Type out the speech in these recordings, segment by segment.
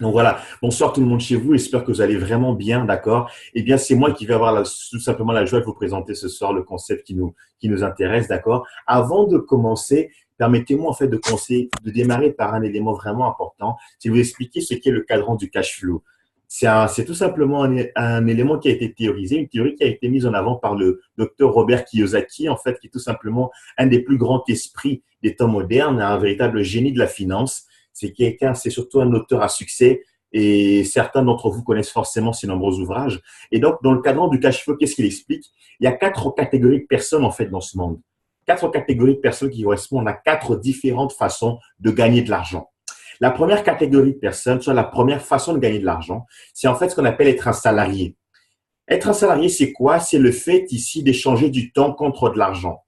Donc voilà, bonsoir tout le monde chez vous, j'espère que vous allez vraiment bien, d'accord? Eh bien, c'est moi qui vais avoir tout simplement la joie de vous présenter ce soir le concept qui nous intéresse, d'accord? Avant de commencer, permettez-moi en fait de démarrer par un élément vraiment important, c'est vous expliquer ce qu'est le cadran du cash flow. C'est tout simplement un élément qui a été théorisé, une théorie qui a été mise en avant par le docteur Robert Kiyosaki, en fait, qui est tout simplement un des plus grands esprits des temps modernes, un véritable génie de la finance. C'est quelqu'un, c'est surtout un auteur à succès et certains d'entre vous connaissent forcément ses nombreux ouvrages. Et donc, dans le cadran du cash flow, qu'est-ce qu'il explique? Il y a quatre catégories de personnes, en fait, dans ce monde. Quatre catégories de personnes qui correspondent à quatre différentes façons de gagner de l'argent. La première catégorie de personnes, soit la première façon de gagner de l'argent, c'est en fait ce qu'on appelle être un salarié. Être un salarié, c'est quoi? C'est le fait ici d'échanger du temps contre de l'argent.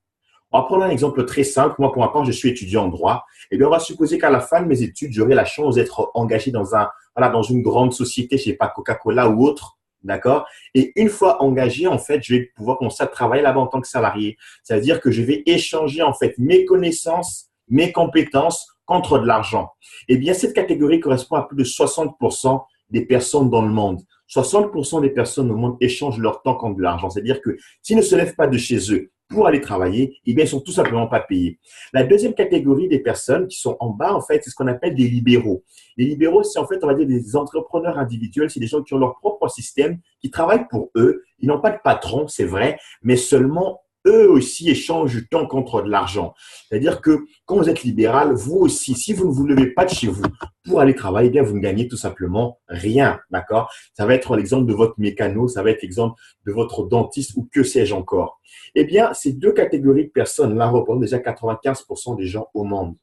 On va prendre un exemple très simple. Moi, pour ma part, je suis étudiant en droit. Eh bien, on va supposer qu'à la fin de mes études, j'aurai la chance d'être engagé dans une grande société, je sais pas, Coca-Cola ou autre. D'accord? Et une fois engagé, en fait, je vais pouvoir commencer à travailler là-bas en tant que salarié. C'est-à-dire que je vais échanger, en fait, mes connaissances, mes compétences contre de l'argent. Eh bien, cette catégorie correspond à plus de 60% des personnes dans le monde. 60% des personnes au monde échangent leur temps contre de l'argent. C'est-à-dire que s'ils ne se lèvent pas de chez eux pour aller travailler, eh bien, ils sont tout simplement pas payés. La deuxième catégorie des personnes qui sont en bas, en fait, c'est ce qu'on appelle des libéraux. Les libéraux, c'est en fait, on va dire, des entrepreneurs individuels. C'est des gens qui ont leur propre système, qui travaillent pour eux. Ils n'ont pas de patron, c'est vrai, mais seulement eux aussi échangent du temps contre de l'argent. C'est-à-dire que quand vous êtes libéral, vous aussi, si vous ne vous levez pas de chez vous pour aller travailler, eh bien, vous ne gagnez tout simplement rien, d'accord? Ça va être l'exemple de votre mécano, ça va être l'exemple de votre dentiste ou que sais-je encore. Eh bien, ces deux catégories de personnes-là représentent déjà 95% des gens au monde.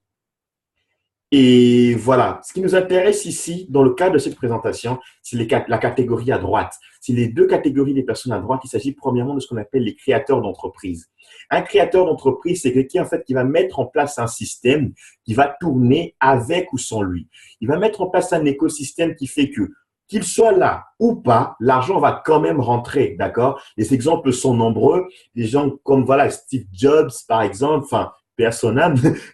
Et voilà, ce qui nous intéresse ici, dans le cadre de cette présentation, c'est la catégorie à droite. C'est les deux catégories des personnes à droite. Il s'agit premièrement de ce qu'on appelle les créateurs d'entreprise. Un créateur d'entreprise, c'est quelqu'un en fait qui va mettre en place un système qui va tourner avec ou sans lui. Il va mettre en place un écosystème qui fait que qu'il soit là ou pas, l'argent va quand même rentrer, d'accord? Les exemples sont nombreux. Des gens comme voilà Steve Jobs, par exemple, enfin personne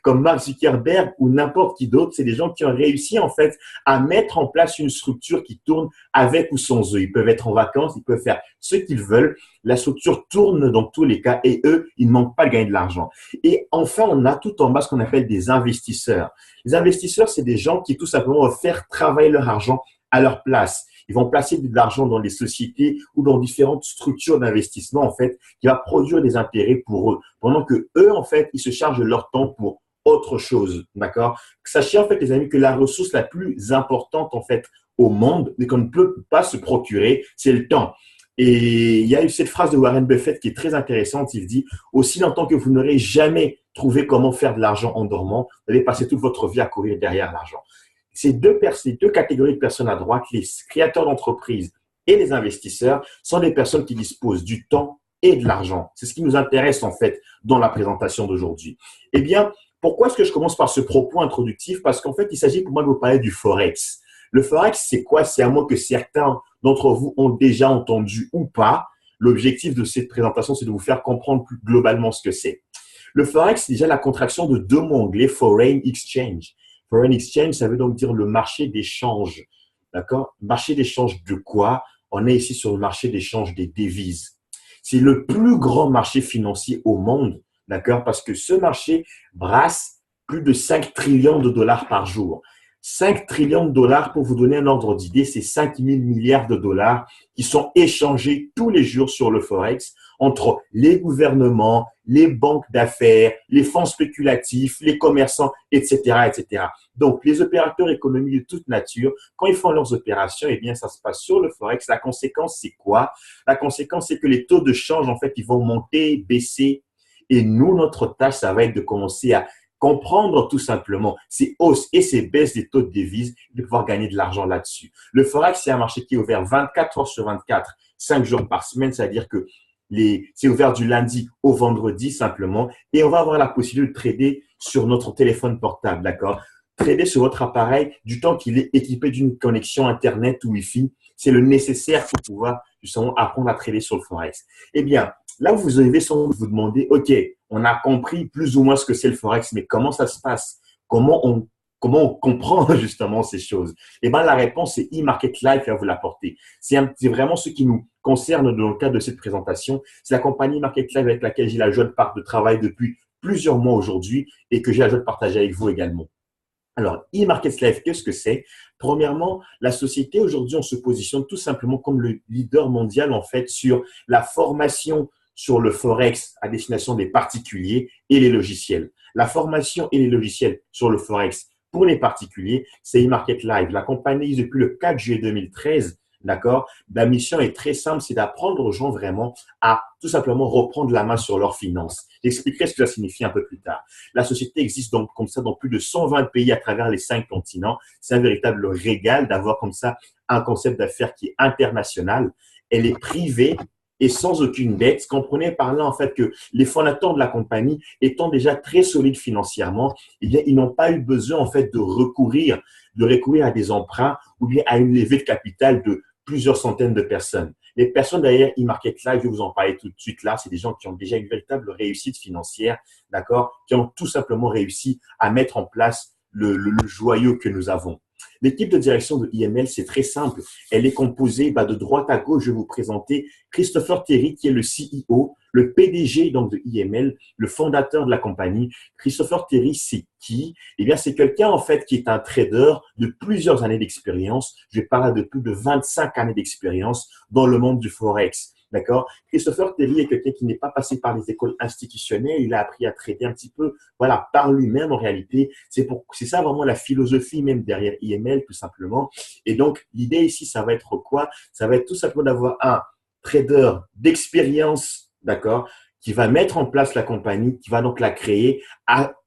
comme Mark Zuckerberg ou n'importe qui d'autre, c'est des gens qui ont réussi en fait à mettre en place une structure qui tourne avec ou sans eux. Ils peuvent être en vacances, ils peuvent faire ce qu'ils veulent. La structure tourne dans tous les cas et eux, ils ne manquent pas de gagner de l'argent. Et enfin, on a tout en bas ce qu'on appelle des investisseurs. Les investisseurs, c'est des gens qui tout simplement vont faire travailler leur argent à leur place. Ils vont placer de l'argent dans des sociétés ou dans différentes structures d'investissement, en fait, qui va produire des intérêts pour eux. Pendant que eux, en fait, ils se chargent de leur temps pour autre chose, d'accord? Sachez, en fait, les amis, que la ressource la plus importante, en fait, au monde, mais qu'on ne peut pas se procurer, c'est le temps. Et il y a eu cette phrase de Warren Buffett qui est très intéressante. Il dit, aussi longtemps que vous n'aurez jamais trouvé comment faire de l'argent en dormant, vous allez passer toute votre vie à courir derrière l'argent. Ces deux catégories de personnes à droite, les créateurs d'entreprises et les investisseurs, sont des personnes qui disposent du temps et de l'argent. C'est ce qui nous intéresse en fait dans la présentation d'aujourd'hui. Eh bien, pourquoi est-ce que je commence par ce propos introductif? Parce qu'en fait, il s'agit pour moi de vous parler du Forex. Le Forex, c'est quoi? C'est un mot que certains d'entre vous ont déjà entendu ou pas. L'objectif de cette présentation, c'est de vous faire comprendre plus globalement ce que c'est. Le Forex, c'est déjà la contraction de deux mots anglais, Foreign Exchange. Foreign exchange, ça veut donc dire le marché d'échange. D'accord? Marché d'échange de quoi? On est ici sur le marché d'échange des devises. C'est le plus grand marché financier au monde, d'accord? Parce que ce marché brasse plus de 5 trillions de dollars par jour. 5 trillions de dollars, pour vous donner un ordre d'idée, c'est 5 000 milliards de dollars qui sont échangés tous les jours sur le Forex entre les gouvernements, les banques d'affaires, les fonds spéculatifs, les commerçants, etc., etc. Donc, les opérateurs économiques de toute nature, quand ils font leurs opérations, eh bien, ça se passe sur le Forex. La conséquence, c'est quoi? La conséquence, c'est que les taux de change, en fait, ils vont monter, baisser. Et nous, notre tâche, ça va être de commencer à comprendre tout simplement ces hausses et ces baisses des taux de devises et de pouvoir gagner de l'argent là-dessus. Le Forex, c'est un marché qui est ouvert 24 heures sur 24, 5 jours par semaine, c'est-à-dire que c'est ouvert du lundi au vendredi simplement et on va avoir la possibilité de trader sur notre téléphone portable, d'accord? Trader sur votre appareil du temps qu'il est équipé d'une connexion Internet ou Wi-Fi, c'est le nécessaire pour pouvoir justement apprendre à trader sur le Forex. Eh bien, là, vous devez sans doute vous demander, OK, on a compris plus ou moins ce que c'est le Forex, mais comment ça se passe? Comment on comment on comprend justement ces choses? Eh ben, la réponse, c'est eMarket Live qui va vous l'apporter. C'est vraiment ce qui nous concerne dans le cadre de cette présentation. C'est la compagnie eMarket Live avec laquelle j'ai la joie de travailler depuis plusieurs mois aujourd'hui et que j'ai la joie de partager avec vous également. Alors, eMarket Live, qu'est-ce que c'est? Premièrement, la société, aujourd'hui, on se positionne tout simplement comme le leader mondial, en fait, sur la formation sur le Forex à destination des particuliers et les logiciels. La formation et les logiciels sur le Forex pour les particuliers, c'est eMarket Live. La compagnie, depuis le 4 juillet 2013, d'accord, la mission est très simple, c'est d'apprendre aux gens vraiment à tout simplement reprendre la main sur leurs finances. J'expliquerai ce que ça signifie un peu plus tard. La société existe donc comme ça dans plus de 120 pays à travers les 5 continents. C'est un véritable régal d'avoir comme ça un concept d'affaires qui est international. Elle est privée et sans aucune dette. Comprenez par là en fait que les fondateurs de la compagnie étant déjà très solides financièrement, eh bien, ils n'ont pas eu besoin en fait de recourir à des emprunts ou bien à une levée de capital de plusieurs centaines de personnes. Les personnes derrière eMarket Live, je vais vous en parler tout de suite là, c'est des gens qui ont déjà une véritable réussite financière, d'accord, qui ont tout simplement réussi à mettre en place le joyau que nous avons. L'équipe de direction de IML, c'est très simple. Elle est composée de droite à gauche. Je vais vous présenter Christopher Terry, qui est le CEO, le PDG donc, de IML, le fondateur de la compagnie. Christopher Terry, c'est qui? Eh bien, c'est quelqu'un en fait qui est un trader de plusieurs années d'expérience. Je vais parler de plus de 25 années d'expérience dans le monde du Forex. D'accord? Christopher Terry est quelqu'un qui n'est pas passé par les écoles institutionnelles. Il a appris à trader un petit peu, voilà, par lui-même en réalité. C'est ça vraiment la philosophie même derrière IML, tout simplement. Et donc, l'idée ici, ça va être quoi? Ça va être tout simplement d'avoir un trader d'expérience, d'accord, qui va mettre en place la compagnie, qui va donc la créer,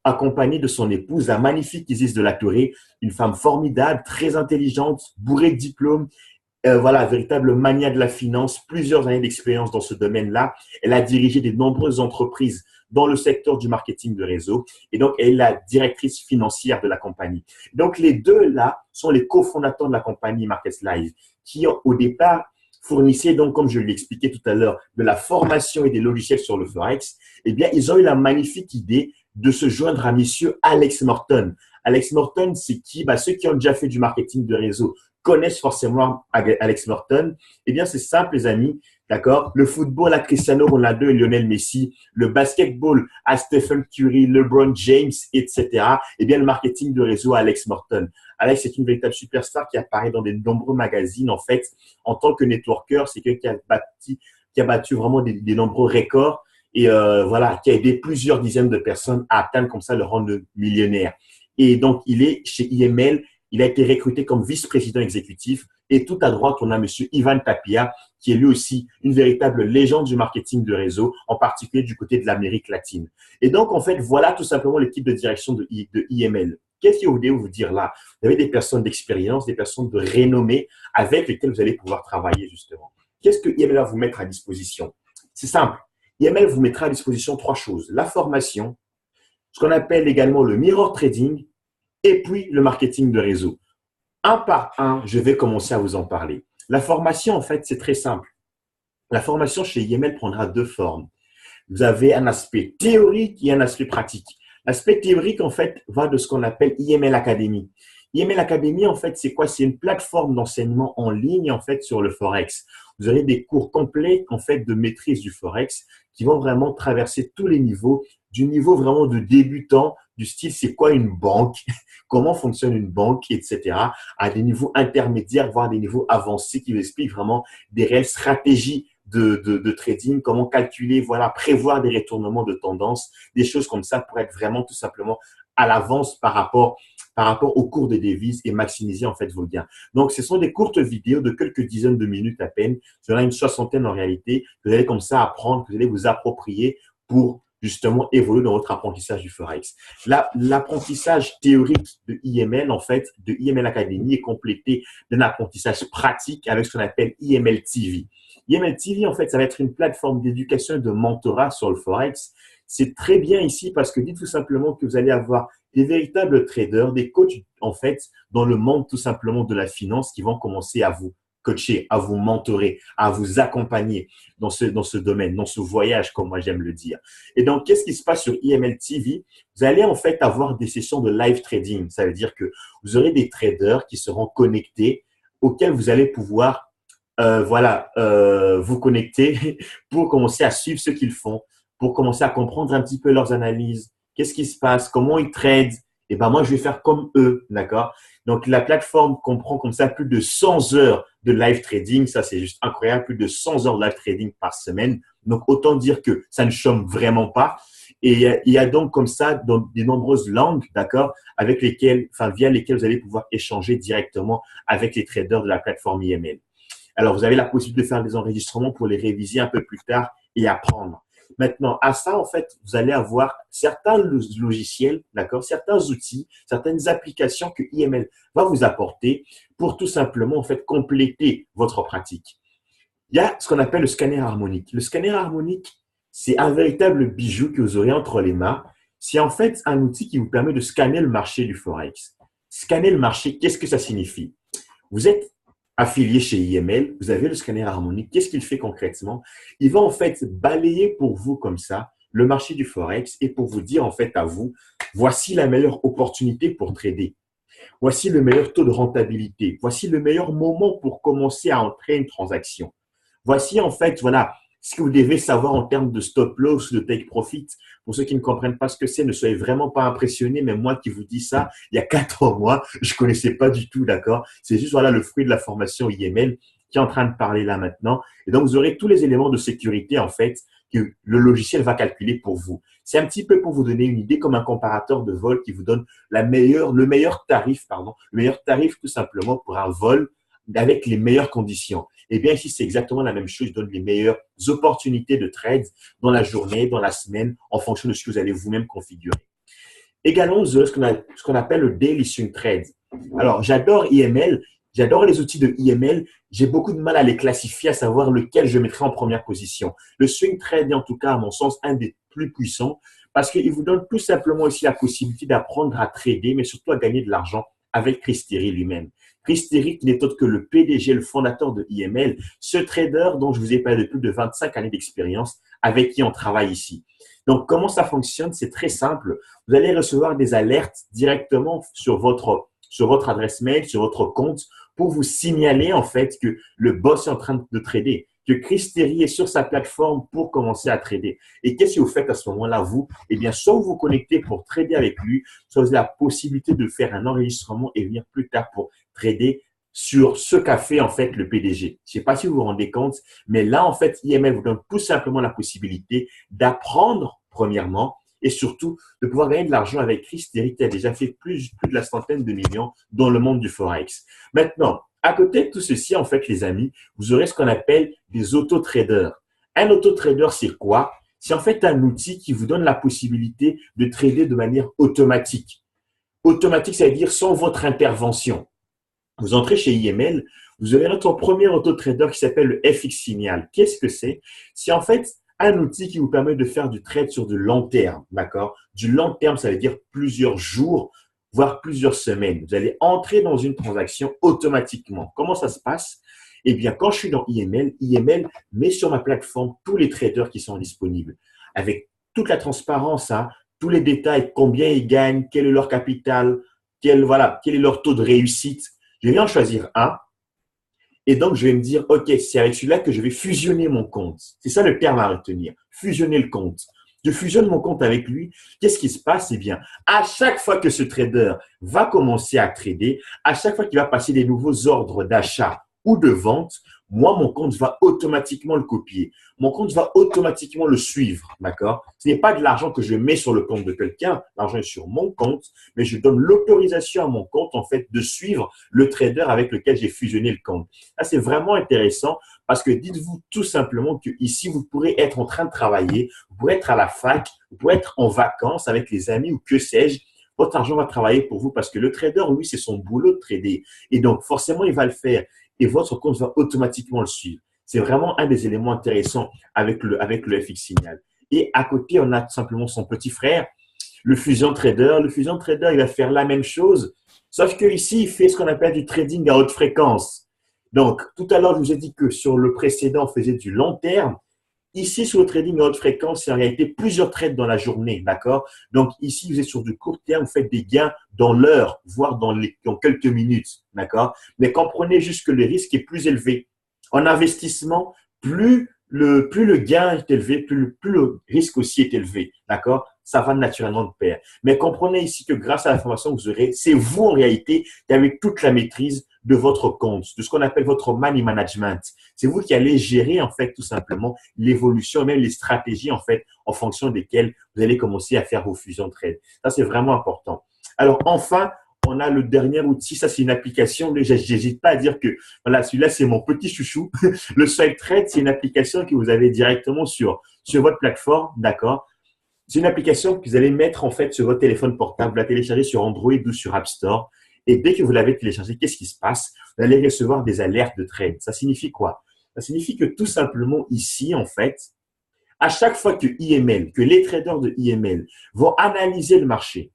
accompagné de son épouse, la magnifique Isis de la Touré, une femme formidable, très intelligente, bourrée de diplômes. Voilà, véritable mania de la finance, plusieurs années d'expérience dans ce domaine-là. Elle a dirigé de nombreuses entreprises dans le secteur du marketing de réseau et donc elle est la directrice financière de la compagnie. Donc les deux là sont les cofondateurs de la compagnie Market Live qui au départ fournissaient donc, comme je l'ai expliqué tout à l'heure, de la formation et des logiciels sur le Forex. Eh bien, ils ont eu la magnifique idée de se joindre à monsieur Alex Morton. Alex Morton, c'est qui? Ceux qui ont déjà fait du marketing de réseau connaissent forcément Alex Morton. Eh bien, c'est simple, les amis. D'accord? Le football à Cristiano Ronaldo et Lionel Messi, le basketball à Stephen Curry, LeBron James, etc. Eh bien, le marketing de réseau à Alex Morton. Alex est une véritable superstar qui apparaît dans de nombreux magazines. En fait, en tant que networker, c'est quelqu'un qui a battu vraiment des nombreux records et voilà, qui a aidé plusieurs dizaines de personnes à atteindre comme ça le rang de millionnaire. Et donc, il est chez IML. Il a été recruté comme vice-président exécutif. Et tout à droite, on a monsieur Ivan Tapia, qui est lui aussi une véritable légende du marketing de réseau, en particulier du côté de l'Amérique latine. Et donc, en fait, voilà tout simplement l'équipe de direction de IML. Qu'est-ce que vous voulez vous dire là? Vous avez des personnes d'expérience, des personnes de renommée avec lesquelles vous allez pouvoir travailler justement. Qu'est-ce que IML va vous mettre à disposition? C'est simple. IML vous mettra à disposition 3 choses. La formation, ce qu'on appelle également le mirror trading, et puis le marketing de réseau. Un par un, je vais commencer à vous en parler. La formation, en fait, c'est très simple. La formation chez IML prendra 2 formes. Vous avez un aspect théorique et un aspect pratique. L'aspect théorique, en fait, va de ce qu'on appelle IML Academy. IML Academy, en fait, c'est quoi? C'est une plateforme d'enseignement en ligne, en fait, sur le Forex. Vous aurez des cours complets, en fait, de maîtrise du Forex qui vont vraiment traverser tous les niveaux, du niveau vraiment de débutant, du style c'est quoi une banque, comment fonctionne une banque, etc., à des niveaux intermédiaires, voire des niveaux avancés qui vous expliquent vraiment des réelles stratégies de trading, comment calculer, voilà, prévoir des retournements de tendance, des choses comme ça pour être vraiment tout simplement à l'avance par rapport au cours des devises et maximiser en fait vos gains. Donc, ce sont des courtes vidéos de quelques dizaines de minutes à peine. Il y en a une soixantaine en réalité. Vous allez comme ça apprendre, que vous allez vous approprier pour justement évoluer dans votre apprentissage du Forex. L'apprentissage théorique de IML, en fait, de IML Academy est complété d'un apprentissage pratique avec ce qu'on appelle IML TV. IML TV, en fait, ça va être une plateforme d'éducation et de mentorat sur le Forex. C'est très bien ici parce que dites tout simplement que vous allez avoir des véritables traders, des coachs, en fait, dans le monde tout simplement de la finance qui vont commencer à vous coacher, à vous mentorer, à vous accompagner dans ce domaine, dans ce voyage, comme moi j'aime le dire. Et donc, qu'est-ce qui se passe sur IML TV? Vous allez en fait avoir des sessions de live trading. Ça veut dire que vous aurez des traders qui seront connectés auxquels vous allez pouvoir vous connecter pour commencer à suivre ce qu'ils font, pour commencer à comprendre un petit peu leurs analyses. Qu'est-ce qui se passe? Comment ils tradent? Et ben moi, je vais faire comme eux, d'accord? Donc, la plateforme comprend comme ça plus de 100 heures de live trading. Ça, c'est juste incroyable. Plus de 100 heures de live trading par semaine. Donc, autant dire que ça ne chôme vraiment pas. Et il y a donc comme ça dans des nombreuses langues, d'accord, via lesquelles vous allez pouvoir échanger directement avec les traders de la plateforme IML. Alors, vous avez la possibilité de faire des enregistrements pour les réviser un peu plus tard et apprendre. Maintenant, à ça, en fait, vous allez avoir certains logiciels, d'accord, certains outils, certaines applications que IML va vous apporter pour tout simplement, en fait, compléter votre pratique. Il y a ce qu'on appelle le scanner harmonique. Le scanner harmonique, c'est un véritable bijou que vous aurez entre les mains. C'est en fait un outil qui vous permet de scanner le marché du Forex. Scanner le marché, qu'est-ce que ça signifie? Vous êtes affilié chez IML, vous avez le scanner harmonique. Qu'est-ce qu'il fait concrètement? Il va en fait balayer pour vous comme ça le marché du Forex et pour vous dire en fait à vous, voici la meilleure opportunité pour trader. Voici le meilleur taux de rentabilité. Voici le meilleur moment pour commencer à entrer une transaction. Voici en fait, voilà, ce que vous devez savoir en termes de stop loss, de take profit. Pour ceux qui ne comprennent pas ce que c'est, ne soyez vraiment pas impressionnés. Mais moi qui vous dis ça, il y a 4 mois, je connaissais pas du tout, d'accord? C'est juste voilà le fruit de la formation IML qui est en train de parler là maintenant. Et donc, vous aurez tous les éléments de sécurité en fait que le logiciel va calculer pour vous. C'est un petit peu pour vous donner une idée comme un comparateur de vol qui vous donne le meilleur tarif tout simplement pour un vol avec les meilleures conditions. Eh bien, ici, c'est exactement la même chose. Je donne les meilleures opportunités de trade dans la journée, dans la semaine, en fonction de ce que vous allez vous-même configurer. Également, vous aurez ce qu'on appelle le Daily Swing Trade. Alors, j'adore IML, j'adore les outils de IML. J'ai beaucoup de mal à les classifier, à savoir lequel je mettrai en première position. Le Swing Trade est en tout cas, à mon sens, un des plus puissants parce qu'il vous donne tout simplement aussi la possibilité d'apprendre à trader, mais surtout à gagner de l'argent avec Chris Terry lui-même. Chris Terry, qui n'est autre que le PDG, le fondateur de IML, ce trader dont je vous ai parlé de plus de 25 années d'expérience, avec qui on travaille ici. Donc, comment ça fonctionne? C'est très simple. Vous allez recevoir des alertes directement sur votre adresse mail, sur votre compte, pour vous signaler en fait que le boss est en train de trader, que Chris Terry est sur sa plateforme pour commencer à trader. Et qu'est-ce que vous faites à ce moment-là, vous? Eh bien, soit vous vous connectez pour trader avec lui, soit vous avez la possibilité de faire un enregistrement et venir plus tard pour trader sur ce qu'a fait en fait le PDG. Je ne sais pas si vous vous rendez compte, mais là, en fait, IML vous donne tout simplement la possibilité d'apprendre, premièrement, et surtout de pouvoir gagner de l'argent avec Chris Terry qui a déjà fait plus de la centaine de millions dans le monde du Forex. Maintenant, à côté de tout ceci, en fait, les amis, vous aurez ce qu'on appelle des auto-traders. Un auto-trader, c'est quoi? C'est en fait un outil qui vous donne la possibilité de trader de manière automatique. Automatique, ça veut dire sans votre intervention. Vous entrez chez IML, vous avez notre premier auto-trader qui s'appelle le FX Signal. Qu'est-ce que c'est? C'est en fait un outil qui vous permet de faire du trade sur du long terme, d'accord? Du long terme, ça veut dire plusieurs jours, voire plusieurs semaines. Vous allez entrer dans une transaction automatiquement. Comment ça se passe? Eh bien, quand je suis dans IML, IML met sur ma plateforme tous les traders qui sont disponibles avec toute la transparence, hein, tous les détails, combien ils gagnent, quel est leur capital, quel est leur taux de réussite. Je vais en choisir un et donc je vais me dire, OK, c'est avec celui-là que je vais fusionner mon compte. C'est ça le terme à retenir, fusionner le compte. Je fusionne mon compte avec lui. Qu'est-ce qui se passe? Eh bien, à chaque fois que ce trader va commencer à trader, à chaque fois qu'il va passer des nouveaux ordres d'achat ou de vente, moi, mon compte va automatiquement le copier. Mon compte va automatiquement le suivre, d'accord? Ce n'est pas de l'argent que je mets sur le compte de quelqu'un. L'argent est sur mon compte, mais je donne l'autorisation à mon compte, en fait, de suivre le trader avec lequel j'ai fusionné le compte. Ça, c'est vraiment intéressant parce que dites-vous tout simplement que ici, vous pourrez être en train de travailler, vous pourrez être à la fac, vous pourrez être en vacances avec les amis ou que sais-je. Votre argent va travailler pour vous parce que le trader, lui, c'est son boulot de trader. Et donc, forcément, il va le faire. Et votre compte va automatiquement le suivre. C'est vraiment un des éléments intéressants avec le FX Signal. Et à côté, on a tout simplement son petit frère, le Fusion Trader. Le Fusion Trader, il va faire la même chose, sauf que ici, il fait ce qu'on appelle du trading à haute fréquence. Donc, tout à l'heure, je vous ai dit que sur le précédent, on faisait du long terme. Ici, sur le trading à haute fréquence, c'est en réalité plusieurs trades dans la journée, d'accord? Donc, ici, vous êtes sur du court terme, vous faites des gains dans l'heure, voire dans quelques minutes, d'accord? Mais comprenez juste que le risque est plus élevé. En investissement, plus le gain est élevé, plus le risque aussi est élevé, d'accord? Ça va naturellement de pair. Mais comprenez ici que grâce à l'information que vous aurez, c'est vous en réalité qui avez toute la maîtrise de votre compte, de ce qu'on appelle votre money management. C'est vous qui allez gérer en fait tout simplement l'évolution, même les stratégies en fait en fonction desquelles vous allez commencer à faire vos fusions de trades. Ça, c'est vraiment important. Alors enfin, on a le dernier outil, ça c'est une application, j'hésite pas à dire que voilà, celui-là c'est mon petit chouchou. Le Swipe Trade, c'est une application que vous avez directement sur votre plateforme, d'accord? C'est une application que vous allez mettre en fait sur votre téléphone portable, vous la télécharger sur Android ou sur App Store. Et dès que vous l'avez téléchargé, qu'est-ce qui se passe? Vous allez recevoir des alertes de trade. Ça signifie quoi? Ça signifie que tout simplement ici, en fait, à chaque fois que IML, que les traders de IML vont analyser le marché,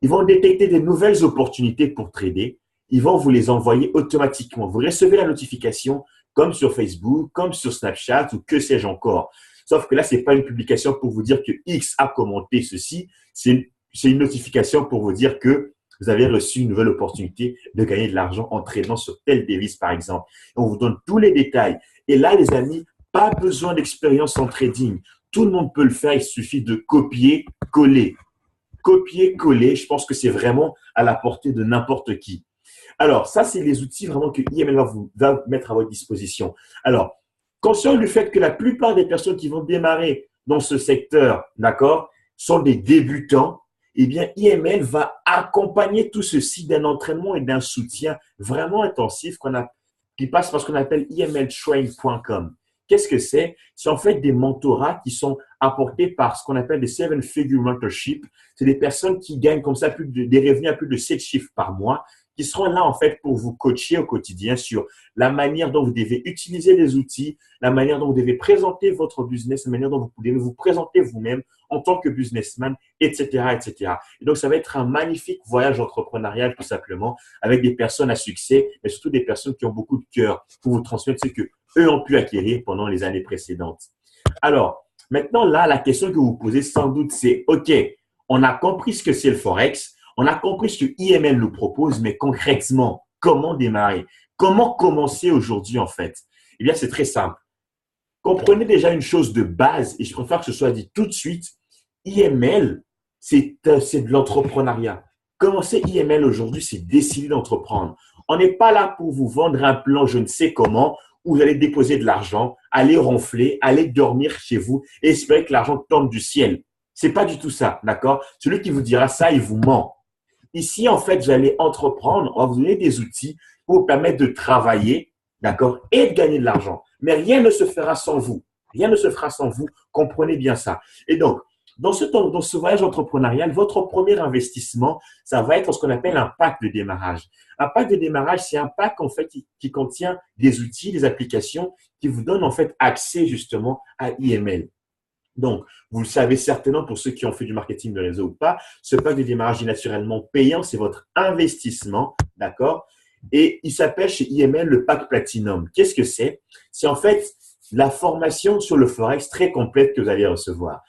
ils vont détecter des nouvelles opportunités pour trader, ils vont vous les envoyer automatiquement. Vous recevez la notification comme sur Facebook, comme sur Snapchat ou que sais-je encore. Sauf que là, ce n'est pas une publication pour vous dire que X a commenté ceci, c'est une notification pour vous dire que vous avez reçu une nouvelle opportunité de gagner de l'argent en tradant sur telle devise, par exemple. Et on vous donne tous les détails. Et là, les amis, pas besoin d'expérience en trading. Tout le monde peut le faire. Il suffit de copier, coller. Copier, coller. Je pense que c'est vraiment à la portée de n'importe qui. Alors, ça, c'est les outils vraiment que IML va mettre à votre disposition. Alors, conscient du fait que la plupart des personnes qui vont démarrer dans ce secteur, d'accord, sont des débutants, eh bien, IML va accompagner tout ceci d'un entraînement et d'un soutien vraiment intensif qui passe par ce qu'on appelle imltrain.com. Qu'est-ce que c'est? C'est en fait des mentorats qui sont apportés par ce qu'on appelle des seven-figure mentorship. C'est des personnes qui gagnent comme ça des revenus à plus de 7 chiffres par mois, qui seront là en fait pour vous coacher au quotidien sur la manière dont vous devez utiliser les outils, la manière dont vous devez présenter votre business, la manière dont vous devez vous présenter vous-même en tant que businessman, etc., etc. Et donc, ça va être un magnifique voyage entrepreneurial tout simplement avec des personnes à succès, mais surtout des personnes qui ont beaucoup de cœur pour vous transmettre ce que eux ont pu acquérir pendant les années précédentes. Alors, maintenant là, la question que vous posez sans doute, c'est OK, on a compris ce que c'est le Forex, on a compris ce que IML nous propose, mais concrètement, comment démarrer? Comment commencer aujourd'hui en fait? Eh bien, c'est très simple. Comprenez déjà une chose de base, et je préfère que ce soit dit tout de suite, IML, c'est de l'entrepreneuriat. Commencer IML aujourd'hui, c'est décider d'entreprendre. On n'est pas là pour vous vendre un plan je ne sais comment, où vous allez déposer de l'argent, aller ronfler, aller dormir chez vous et espérer que l'argent tombe du ciel. C'est pas du tout ça, d'accord? Celui qui vous dira ça, il vous ment. Ici, en fait, vous allez entreprendre, on va vous donner des outils pour vous permettre de travailler, d'accord, et de gagner de l'argent. Mais rien ne se fera sans vous. Rien ne se fera sans vous. Comprenez bien ça. Et donc, dans ce voyage entrepreneurial, votre premier investissement, ça va être ce qu'on appelle un pack de démarrage. Un pack de démarrage, c'est un pack en fait qui contient des outils, des applications qui vous donnent en fait accès justement à IML. Donc, vous le savez certainement pour ceux qui ont fait du marketing de réseau ou pas, ce pack de démarrage est naturellement payant, c'est votre investissement, d'accord? Et il s'appelle chez IML le pack Platinum. Qu'est-ce que c'est? C'est en fait la formation sur le Forex très complète que vous allez recevoir.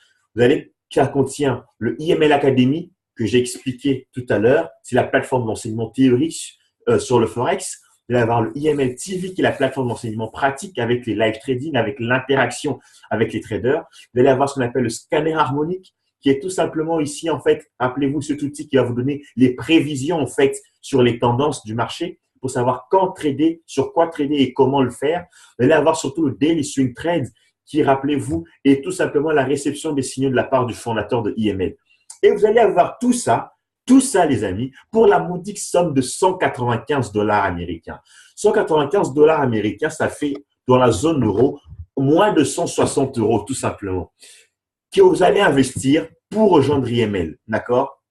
Ça contient le IML Academy que j'ai expliqué tout à l'heure. C'est la plateforme d'enseignement théorique sur le Forex. Vous allez avoir le IML TV qui est la plateforme d'enseignement pratique avec les live trading, avec l'interaction avec les traders. Vous allez avoir ce qu'on appelle le scanner harmonique qui est tout simplement ici, en fait, rappelez-vous cet outil qui va vous donner les prévisions, en fait, sur les tendances du marché pour savoir quand trader, sur quoi trader et comment le faire. Vous allez avoir surtout le Daily Swing Trade qui, rappelez-vous, est tout simplement la réception des signaux de la part du fondateur de IML. Et vous allez avoir tout ça, les amis, pour la modique somme de 195 dollars américains. 195 dollars américains, ça fait, dans la zone euro, moins de 160 euros, tout simplement, que vous allez investir pour rejoindre IML. D'accord?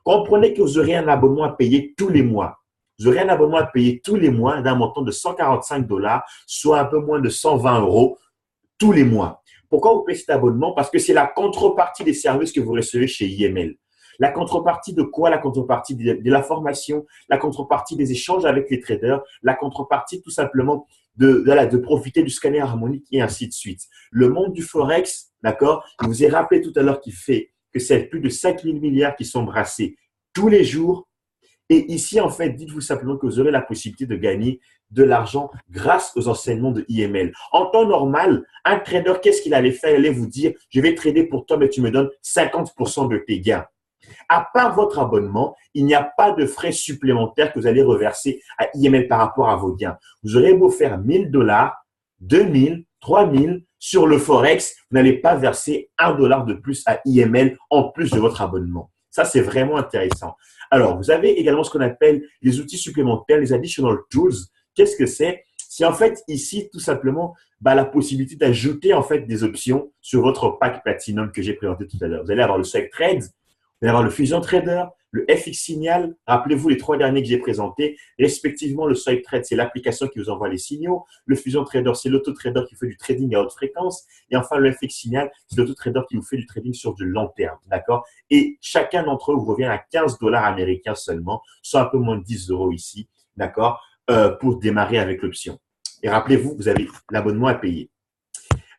Comprenez que vous aurez un abonnement à payer tous les mois. Vous aurez un abonnement à payer tous les mois d'un montant de 145 dollars, soit un peu moins de 120 euros tous les mois. Pourquoi vous payez cet abonnement? Parce que c'est la contrepartie des services que vous recevez chez IML. La contrepartie de quoi? La contrepartie de la formation, la contrepartie des échanges avec les traders, la contrepartie tout simplement de profiter du scanner harmonique et ainsi de suite. Le monde du Forex, d'accord, je vous ai rappelé tout à l'heure qu'il fait que c'est plus de 5 000 milliards qui sont brassés tous les jours. Et ici, en fait, dites-vous simplement que vous aurez la possibilité de gagner de l'argent grâce aux enseignements de IML. En temps normal, un trader, qu'est-ce qu'il allait faire? Il allait vous dire, je vais trader pour toi, mais tu me donnes 50% de tes gains. À part votre abonnement, il n'y a pas de frais supplémentaires que vous allez reverser à IML par rapport à vos gains. Vous aurez beau faire 1 000 $, 2 000, 3 000 sur le Forex, vous n'allez pas verser $1 de plus à IML en plus de votre abonnement. Ça, c'est vraiment intéressant. Alors, vous avez également ce qu'on appelle les outils supplémentaires, les additional tools. Qu'est-ce que c'est? C'est en fait ici tout simplement la possibilité d'ajouter en fait des options sur votre pack Platinum que j'ai présenté tout à l'heure. Vous allez avoir le Swag Trade, vous allez avoir le Fusion Trader, le FX Signal. Rappelez-vous les 3 derniers que j'ai présentés. Respectivement, le Swag Trade, c'est l'application qui vous envoie les signaux. Le Fusion Trader, c'est l'auto-trader qui fait du trading à haute fréquence. Et enfin, le FX Signal, c'est l'auto-trader qui vous fait du trading sur du long terme. D'accord? Et chacun d'entre eux vous revient à 15 $ américains seulement, soit un peu moins de 10 € ici. D'accord? Pour démarrer avec l'option. Et rappelez-vous, vous avez l'abonnement à payer.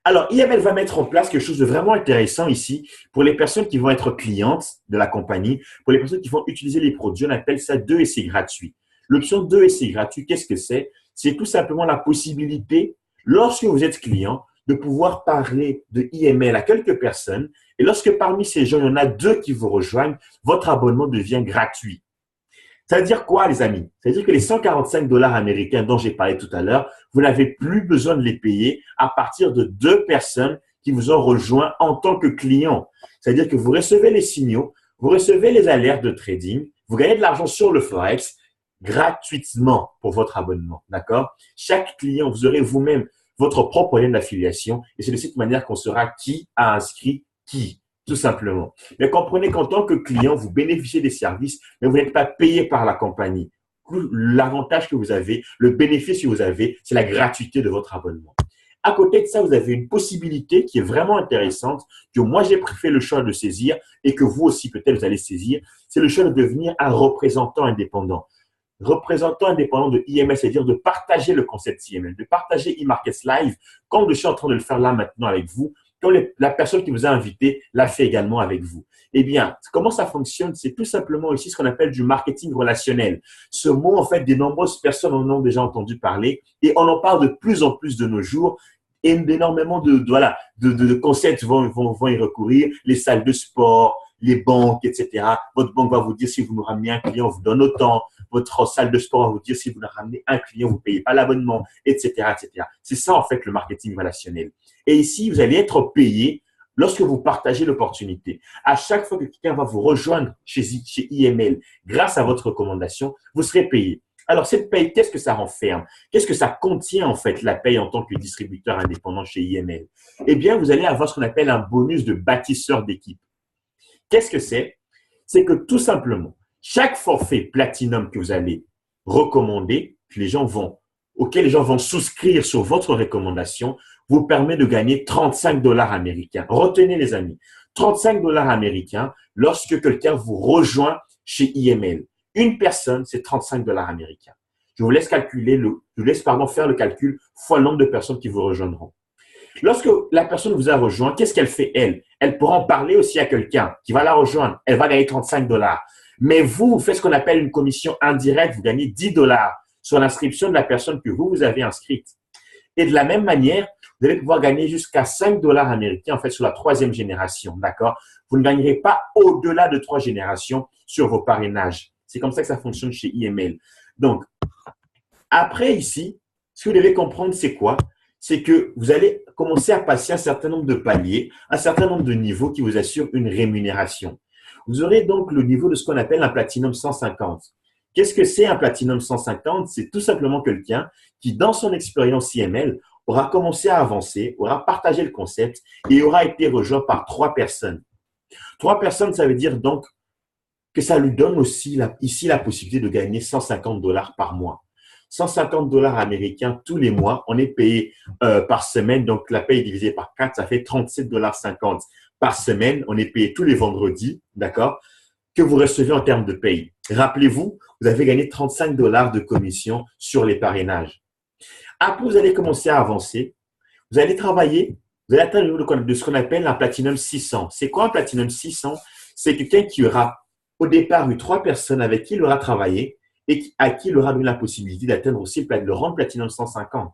Alors, IML va mettre en place quelque chose de vraiment intéressant ici pour les personnes qui vont être clientes de la compagnie, pour les personnes qui vont utiliser les produits. On appelle ça 2 essais gratuits. L'option 2 essais gratuits, qu'est-ce que c'est? C'est tout simplement la possibilité, lorsque vous êtes client, de pouvoir parler de IML à quelques personnes. Et lorsque parmi ces gens, il y en a 2 qui vous rejoignent, votre abonnement devient gratuit. Ça veut dire quoi, les amis? Ça veut dire que les 145 $ américains dont j'ai parlé tout à l'heure, vous n'avez plus besoin de les payer à partir de 2 personnes qui vous ont rejoint en tant que client. C'est-à-dire que vous recevez les signaux, vous recevez les alertes de trading, vous gagnez de l'argent sur le Forex gratuitement pour votre abonnement. D'accord? Chaque client, vous aurez vous-même votre propre lien d'affiliation et c'est de cette manière qu'on saura qui a inscrit qui. Tout simplement. Mais comprenez qu'en tant que client, vous bénéficiez des services, mais vous n'êtes pas payé par la compagnie. L'avantage que vous avez, le bénéfice que vous avez, c'est la gratuité de votre abonnement. À côté de ça, vous avez une possibilité qui est vraiment intéressante, que moi j'ai fait le choix de saisir et que vous aussi peut-être vous allez saisir, c'est le choix de devenir un représentant indépendant. Représentant indépendant de IML, c'est-à-dire de partager le concept IML, de partager eMarkets Live, comme je suis en train de le faire là maintenant avec vous, comme la personne qui vous a invité l'a fait également avec vous. Eh bien, comment ça fonctionne? C'est tout simplement ici ce qu'on appelle du marketing relationnel. Ce mot, en fait, de nombreuses personnes en ont déjà entendu parler et on en parle de plus en plus de nos jours. Et énormément de concepts vont y recourir. Les salles de sport, les banques, etc. Votre banque va vous dire si vous nous ramenez un client, on vous donne autant. Votre salle de sport va vous dire si vous nous ramenez un client, vous ne payez pas l'abonnement, etc., etc. C'est ça, en fait, le marketing relationnel. Et ici, vous allez être payé lorsque vous partagez l'opportunité. À chaque fois que quelqu'un va vous rejoindre chez IML grâce à votre recommandation, vous serez payé. Alors, cette paye, qu'est-ce que ça renferme? Qu'est-ce que ça contient, en fait, la paye en tant que distributeur indépendant chez IML? Eh bien, vous allez avoir ce qu'on appelle un bonus de bâtisseur d'équipe. Qu'est-ce que c'est? C'est que tout simplement, chaque forfait Platinum que vous allez recommander, auquel les gens vont souscrire sur votre recommandation, vous permet de gagner 35 $ américains. Retenez les amis, 35 $ américains lorsque quelqu'un vous rejoint chez IML. Une personne, c'est 35 $ américains. Je vous laisse faire le calcul fois le nombre de personnes qui vous rejoindront. Lorsque la personne vous a rejoint, qu'est-ce qu'elle fait elle? Elle pourra en parler aussi à quelqu'un qui va la rejoindre. Elle va gagner 35 $. Mais vous faites ce qu'on appelle une commission indirecte. Vous gagnez 10 $ sur l'inscription de la personne que vous avez inscrite. Et de la même manière, vous allez pouvoir gagner jusqu'à 5 $ américains en fait sur la 3e génération. D'accord? Vous ne gagnerez pas au-delà de 3 générations sur vos parrainages. C'est comme ça que ça fonctionne chez IML. Donc, après ici, ce que vous devez comprendre, c'est quoi? C'est que vous allez commencer à passer un certain nombre de paliers, un certain nombre de niveaux qui vous assurent une rémunération. Vous aurez donc le niveau de ce qu'on appelle un Platinum 150. Qu'est-ce que c'est un Platinum 150? C'est tout simplement quelqu'un qui, dans son expérience IML, aura commencé à avancer, aura partagé le concept et aura été rejoint par 3 personnes. 3 personnes, ça veut dire donc que ça lui donne aussi ici la possibilité de gagner 150 $ par mois. 150 $ américains tous les mois. On est payé par semaine, donc la paye divisée par 4, ça fait 37,50 $ par semaine. On est payé tous les vendredis, d'accord? que vous recevez en termes de paye. Rappelez-vous, vous avez gagné 35 dollars de commission sur les parrainages. Après, vous allez commencer à avancer. Vous allez travailler. Vous allez atteindre le niveau de ce qu'on appelle un Platinum 600. C'est quoi un Platinum 600? C'est quelqu'un qui aura au départ eu 3 personnes avec qui il aura travaillé et à qui il aura donné la possibilité d'atteindre aussi le rang Platinum 150.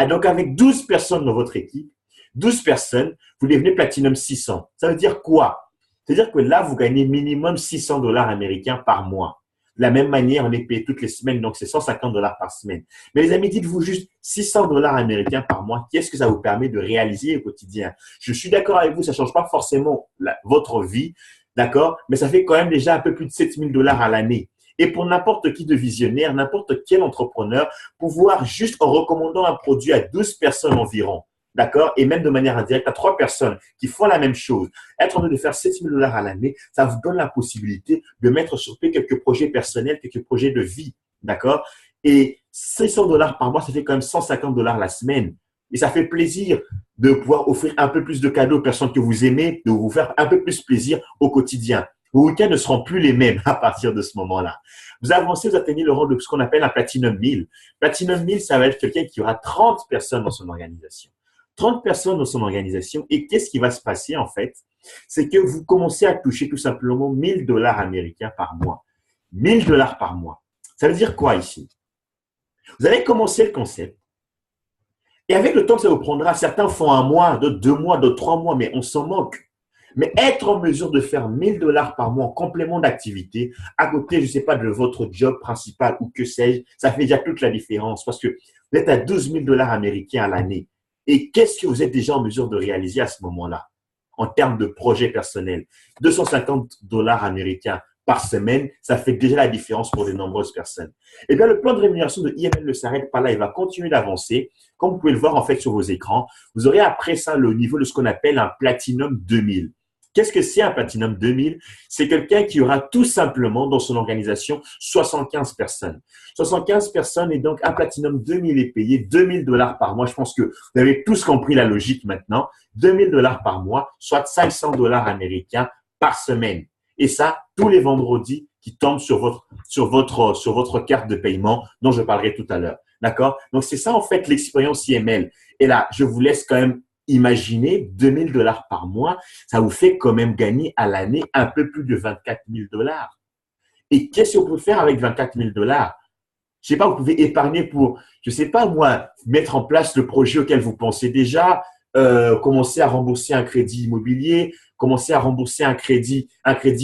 Et donc, avec 12 personnes dans votre équipe, 12 personnes, vous devenez Platinum 600. Ça veut dire quoi? C'est-à-dire que là, vous gagnez minimum 600 dollars américains par mois. De la même manière, on est payé toutes les semaines, donc c'est 150 dollars par semaine. Mais les amis, dites-vous juste 600 dollars américains par mois, qu'est-ce que ça vous permet de réaliser au quotidien? Je suis d'accord avec vous, ça ne change pas forcément votre vie, d'accord? Mais ça fait quand même déjà un peu plus de 7000 dollars à l'année. Et pour n'importe qui de visionnaire, n'importe quel entrepreneur, pouvoir juste en recommandant un produit à 12 personnes environ, d'accord? Et même de manière indirecte à 3 personnes qui font la même chose, être en train de faire 7000 dollars à l'année, ça vous donne la possibilité de mettre sur pied quelques projets personnels, quelques projets de vie, d'accord? Et 600 dollars par mois, ça fait quand même 150 dollars la semaine. Et ça fait plaisir de pouvoir offrir un peu plus de cadeaux aux personnes que vous aimez, de vous faire un peu plus plaisir au quotidien. Vos week-ends ne seront plus les mêmes à partir de ce moment-là. Vous avancez, vous atteignez le rang de ce qu'on appelle un Platinum 1000. Platinum 1000, ça va être quelqu'un qui aura 30 personnes dans son organisation. 30 personnes dans son organisation. Et qu'est-ce qui va se passer en fait? C'est que vous commencez à toucher tout simplement 1000 dollars américains par mois. 1000 dollars par mois. Ça veut dire quoi ici? Vous allez commencer le concept. Et avec le temps que ça vous prendra, certains font un mois, d'autres 2 mois, d'autres 3 mois, mais on s'en manque. Mais être en mesure de faire 1000 dollars par mois en complément d'activité, à côté, je ne sais pas, de votre job principal ou que sais-je, ça fait déjà toute la différence parce que vous êtes à 12 000 dollars américains à l'année. Et qu'est-ce que vous êtes déjà en mesure de réaliser à ce moment-là en termes de projet personnel? 250 dollars américains par semaine, ça fait déjà la différence pour de nombreuses personnes. Eh bien, le plan de rémunération de IML ne s'arrête pas là, il va continuer d'avancer. Comme vous pouvez le voir en fait sur vos écrans, vous aurez après ça le niveau de ce qu'on appelle un Platinum 2000. Qu'est-ce que c'est un Platinum 2000? C'est quelqu'un qui aura tout simplement dans son organisation 75 personnes. 75 personnes et donc un Platinum 2000 est payé 2000 dollars par mois. Je pense que vous avez tous compris la logique maintenant. 2000 dollars par mois, soit 500 dollars américains par semaine. Et ça, tous les vendredis qui tombent sur votre carte de paiement dont je parlerai tout à l'heure. D'accord? Donc, c'est ça en fait l'expérience IML. Et là, je vous laisse quand même imaginer 2000 dollars par mois, ça vous fait quand même gagner à l'année un peu plus de 24 000 dollars. Et qu'est-ce que vous pouvez faire avec 24 000 dollars? Je sais pas, vous pouvez épargner pour, je sais pas moi, mettre en place le projet auquel vous pensez déjà, commencer à rembourser un crédit immobilier, commencer à rembourser un crédit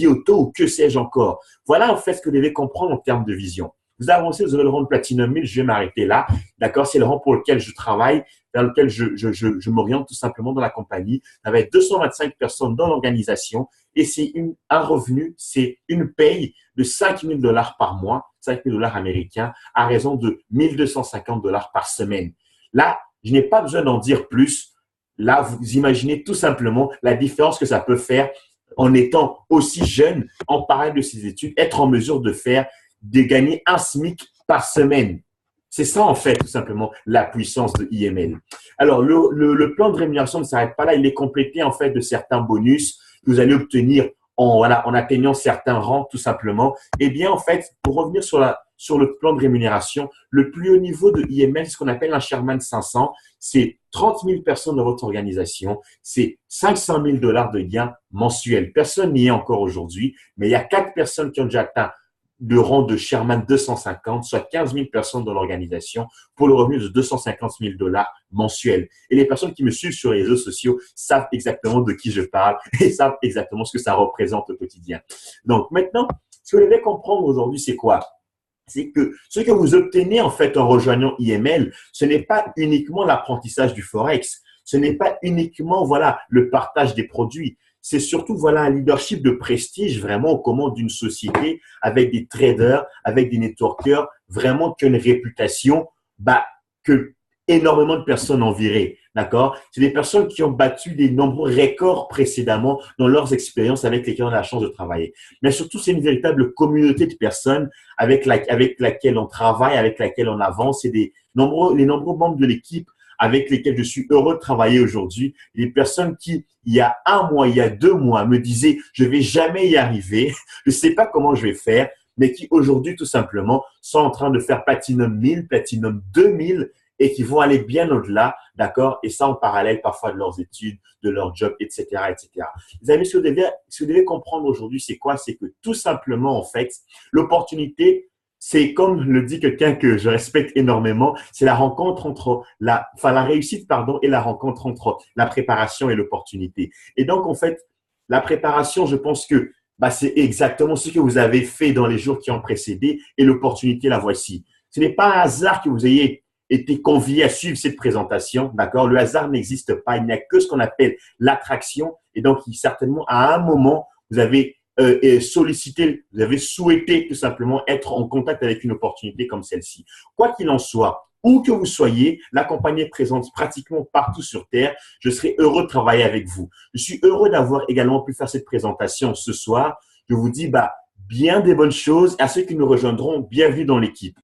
auto ou que sais-je encore. Voilà en fait ce que vous devez comprendre en termes de vision. Vous avancez, vous aurez le rang de Platinum 1000, je vais m'arrêter là. D'accord? C'est le rang pour lequel je travaille, vers lequel je m'oriente tout simplement dans la compagnie. Avec 225 personnes dans l'organisation et c'est un revenu, c'est une paye de 5 000 dollars par mois, 5 000 dollars américains à raison de 1 250 dollars par semaine. Là, je n'ai pas besoin d'en dire plus. Là, vous imaginez tout simplement la différence que ça peut faire en étant aussi jeune, en parallèle de ses études, être en mesure de gagner un SMIC par semaine. C'est ça, en fait, tout simplement, la puissance de IML. Alors, le plan de rémunération ne s'arrête pas là. Il est complété, en fait, de certains bonus que vous allez obtenir en atteignant certains rangs, tout simplement. Eh bien, en fait, pour revenir sur le plan de rémunération, le plus haut niveau de IML, c'est ce qu'on appelle un Sherman 500. C'est 30 000 personnes dans votre organisation. C'est 500 000 dollars de gains mensuels. Personne n'y est encore aujourd'hui, mais il y a 4 personnes qui ont déjà atteint le rang de Sherman 250, soit 15 000 personnes dans l'organisation pour le revenu de 250 000 dollars mensuels. Et les personnes qui me suivent sur les réseaux sociaux savent exactement de qui je parle et savent exactement ce que ça représente au quotidien. Donc maintenant, ce que vous devez comprendre aujourd'hui, c'est quoi? C'est que ce que vous obtenez en fait en rejoignant IML, ce n'est pas uniquement l'apprentissage du Forex, ce n'est pas uniquement le partage des produits. C'est surtout un leadership de prestige vraiment aux commandes d'une société avec des traders, avec des networkers, vraiment qui ont une réputation que énormément de personnes enviraient. D'accord? C'est des personnes qui ont battu des nombreux records précédemment dans leurs expériences avec lesquelles on a la chance de travailler. Mais surtout, c'est une véritable communauté de personnes avec laquelle on travaille, avec laquelle on avance. Et les nombreux membres de l'équipe avec lesquels je suis heureux de travailler aujourd'hui, des personnes qui, il y a un mois, il y a 2 mois, me disaient, je vais jamais y arriver, je sais pas comment je vais faire, mais qui aujourd'hui, tout simplement, sont en train de faire Platinum 1000, Platinum 2000 et qui vont aller bien au-delà, d'accord? Et ça en parallèle parfois de leurs études, de leur job, etc., etc. Les amis, ce que vous devez comprendre aujourd'hui, c'est quoi? C'est que tout simplement, en fait, l'opportunité, c'est comme le dit quelqu'un que je respecte énormément, c'est la rencontre entre la réussite, pardon, et la rencontre entre la préparation et l'opportunité. Et donc, en fait, la préparation, je pense que c'est exactement ce que vous avez fait dans les jours qui ont précédé et l'opportunité, la voici. Ce n'est pas un hasard que vous ayez été convié à suivre cette présentation, d'accord? Le hasard n'existe pas, il n'y a que ce qu'on appelle l'attraction et donc certainement à un moment, vous avez sollicité, vous avez souhaité tout simplement être en contact avec une opportunité comme celle-ci. Quoi qu'il en soit, où que vous soyez, la compagnie est présente pratiquement partout sur Terre. Je serai heureux de travailler avec vous. Je suis heureux d'avoir également pu faire cette présentation ce soir. Je vous dis bien des bonnes choses. À ceux qui nous rejoindront, bienvenue dans l'équipe.